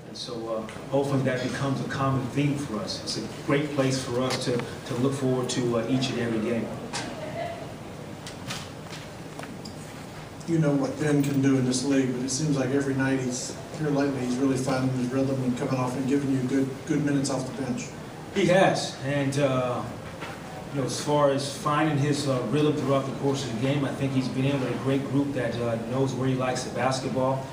And so hopefully that becomes a common theme for us. It's a great place for us to look forward to each and every game. You know what Ben can do in this league, but it seems like every night here lately he's really finding his rhythm and coming off and giving you good minutes off the bench. He has, and you know, as far as finding his rhythm throughout the course of the game, I think he's been in with a great group that knows where he likes the basketball.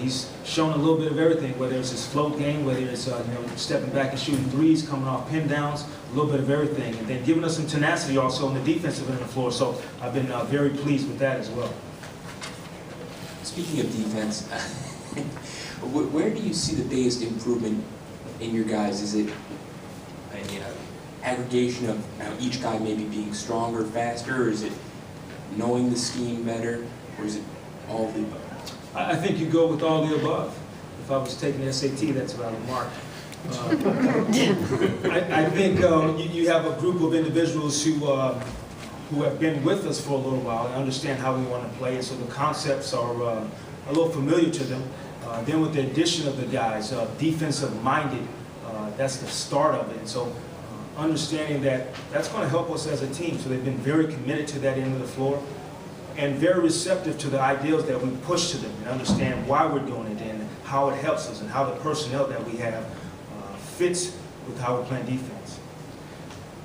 He's shown a little bit of everything, whether it's his float game, whether it's you know, stepping back and shooting threes, coming off pin downs, a little bit of everything, and then giving us some tenacity also on the defensive end of the floor. So I've been very pleased with that as well. Speaking of defense, where do you see the biggest improvement in your guys? Is it aggregation of each guy maybe being stronger, faster, or is it knowing the scheme better, or is it all of the above? I think you go with all the above. If I was taking the SAT, that's what I would mark. I think you have a group of individuals who have been with us for a little while and understand how we want to play, and so the concepts are a little familiar to them. Then with the addition of the guys, defensive-minded, that's the start of it. And so understanding that that's going to help us as a team. So they've been very committed to that end of the floor and very receptive to the ideals that we push to them and understand why we're doing it and how it helps us and how the personnel that we have fits with how we're playing defense.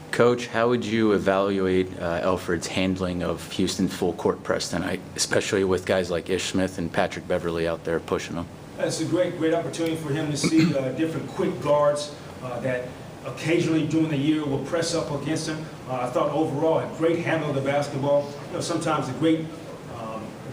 Coach, how would you evaluate Alfred's handling of Houston's full court press tonight, especially with guys like Ish Smith and Patrick Beverly out there pushing them? It's a great opportunity for him to see different quick guards that occasionally during the year will press up against him. I thought overall a great handle of the basketball. You know, sometimes the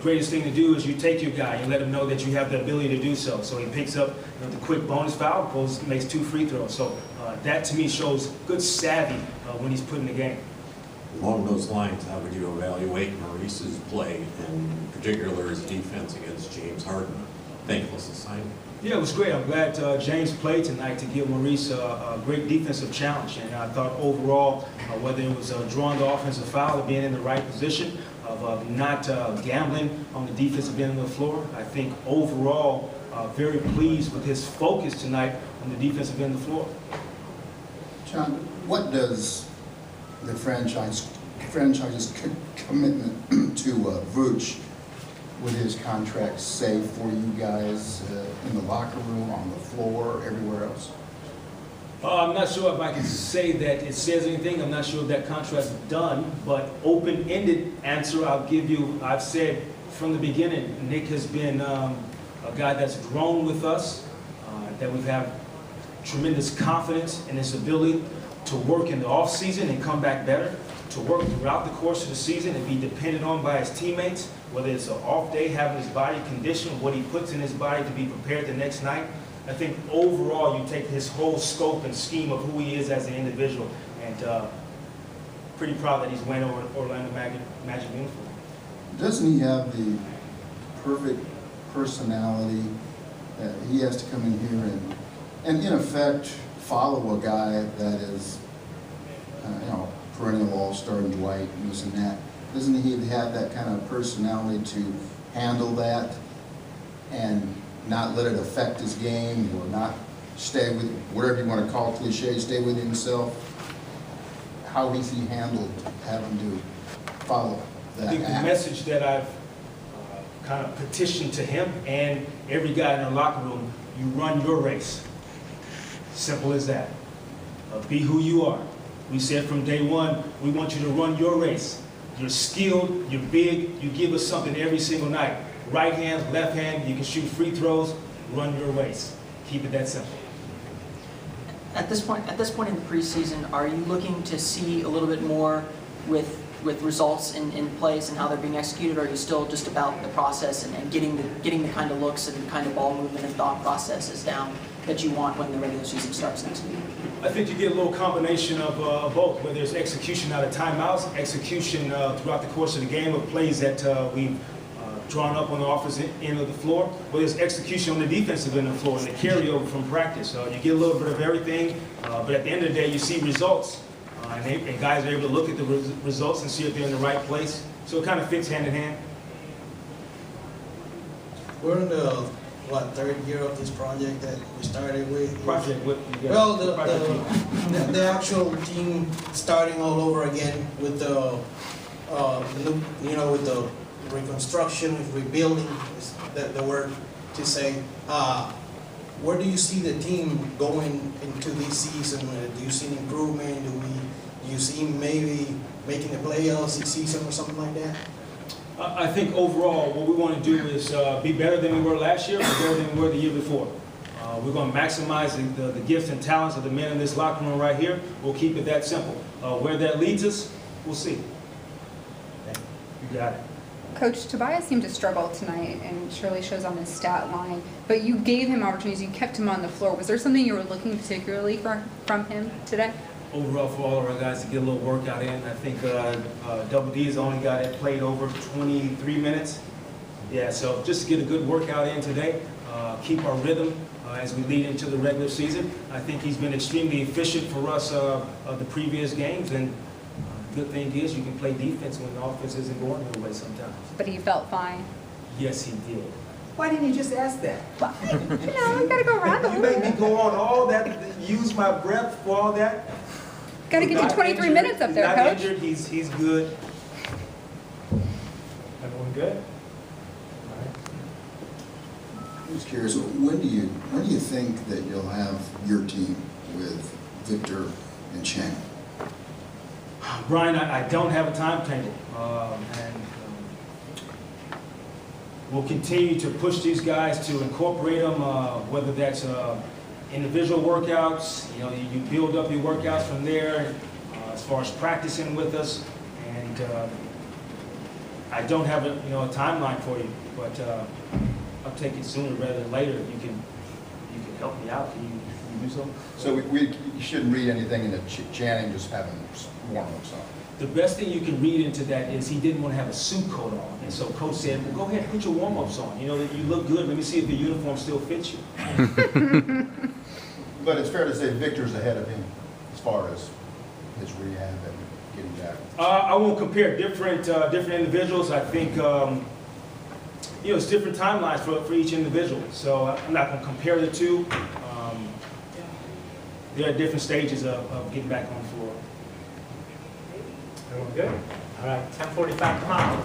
greatest thing to do is you take your guy and let him know that you have the ability to do so. So he picks up the quick bonus foul, makes 2 free throws. So that to me shows good savvy when he's put in the game. Along those lines, how would you evaluate Maurice's play, and particularly his defense against James Harden? Thankless assignment. Yeah, it was great. I'm glad James played tonight to give Maurice a great defensive challenge. And I thought overall, whether it was drawing the offensive foul or being in the right position, of not gambling on the defensive end of the floor, I think overall very pleased with his focus tonight on the defensive end of the floor. John, what does the franchise's commitment to Vooch with his contract say for you guys in the locker room, on the floor, everywhere else? I'm not sure if I can say that it says anything. I'm not sure if that contract's done, but open-ended answer I'll give you. I've said from the beginning, Nick has been a guy that's grown with us, that we've had tremendous confidence in his ability to work in the off-season and come back better, to work throughout the course of the season and be depended on by his teammates, whether it's an off day, having his body conditioned, what he puts in his body to be prepared the next night. I think overall you take his whole scope and scheme of who he is as an individual, and pretty proud that he's wearing Orlando Magic uniform. Doesn't he have the perfect personality that he has to come in here and in effect follow a guy that is perennial all-star in Dwight and this and that? Doesn't he have that kind of personality to handle that and not let it affect his game, or not stay with, whatever you want to call cliche, stay with himself? How is he handled having to follow that? I think the message that I've kind of petitioned to him and every guy in the locker room, you run your race. Simple as that. Be who you are. We said from day one, we want you to run your race. You're skilled, you're big, you give us something every single night. Right hand, left hand, you can shoot free throws, run your race. Keep it that simple. At this point in the preseason, are you looking to see a little bit more with results in plays and how they're being executed, or are you still just about the process and getting the kind of looks and kind of ball movement and thought processes down that you want when the regular season starts next week? I think you get a little combination of both, whether it's execution out of timeouts, execution throughout the course of the game of plays that we've drawn up on the offensive end of the floor, whether it's execution on the defensive end of the floor and the carryover from practice. You get a little bit of everything, but at the end of the day, you see results. And guys are able to look at the results and see if they're in the right place. So it kind of fits hand in hand. We're in the third year of this project that we started with. Project, what you got? Well, Project team. the actual team starting all over again with the, with the reconstruction, rebuilding, is the word to say. Where do you see the team going into this season? Do you see an improvement? Do you see maybe making the playoffs this season or something like that? I think overall, what we want to do is be better than we were last year, but better than we were the year before. We're going to maximize the gifts and talents of the men in this locker room right here. We'll keep it that simple. Where that leads us, we'll see. You got it. Coach, Tobias seemed to struggle tonight and surely shows on his stat line, but you gave him opportunities, you kept him on the floor. Was there something you were looking particularly from him today? Overall, for all of our guys to get a little workout in, I think Double D is the only guy that played over 23 minutes. Yeah, so just to get a good workout in today, keep our rhythm as we lead into the regular season. I think he's been extremely efficient for us the previous games, and good thing is you can play defense when the offense isn't going your way sometimes. But he felt fine. Yes, he did. Why didn't you just ask that? Well, we gotta go around a You little made me bit. go on all that, use my breath for all that. Gotta get Not you 23 injured. minutes up He's there, not Coach. injured. He's good. Everyone good? I was curious, when do you think that you'll have your team with Victor and Chang? Brian, I don't have a timetable, we'll continue to push these guys to incorporate them, whether that's individual workouts. You build up your workouts from there, as far as practicing with us, and I don't have a timeline for you, but I'll take it sooner rather than later. You can help me out. Can you do something? So you shouldn't read anything into Channing just having warm-ups on. The best thing you can read into that is he didn't want to have a suit coat on. And so Coach said, well, go ahead, put your warm-ups on. You look good. Let me see if the uniform still fits you. But it's fair to say Victor's ahead of him as far as his rehab and getting back. I won't compare different individuals. I think, it's different timelines for each individual. So I'm not going to compare the two. They're at different stages of getting back on the floor. Everyone good? All right, 10:45 tomorrow.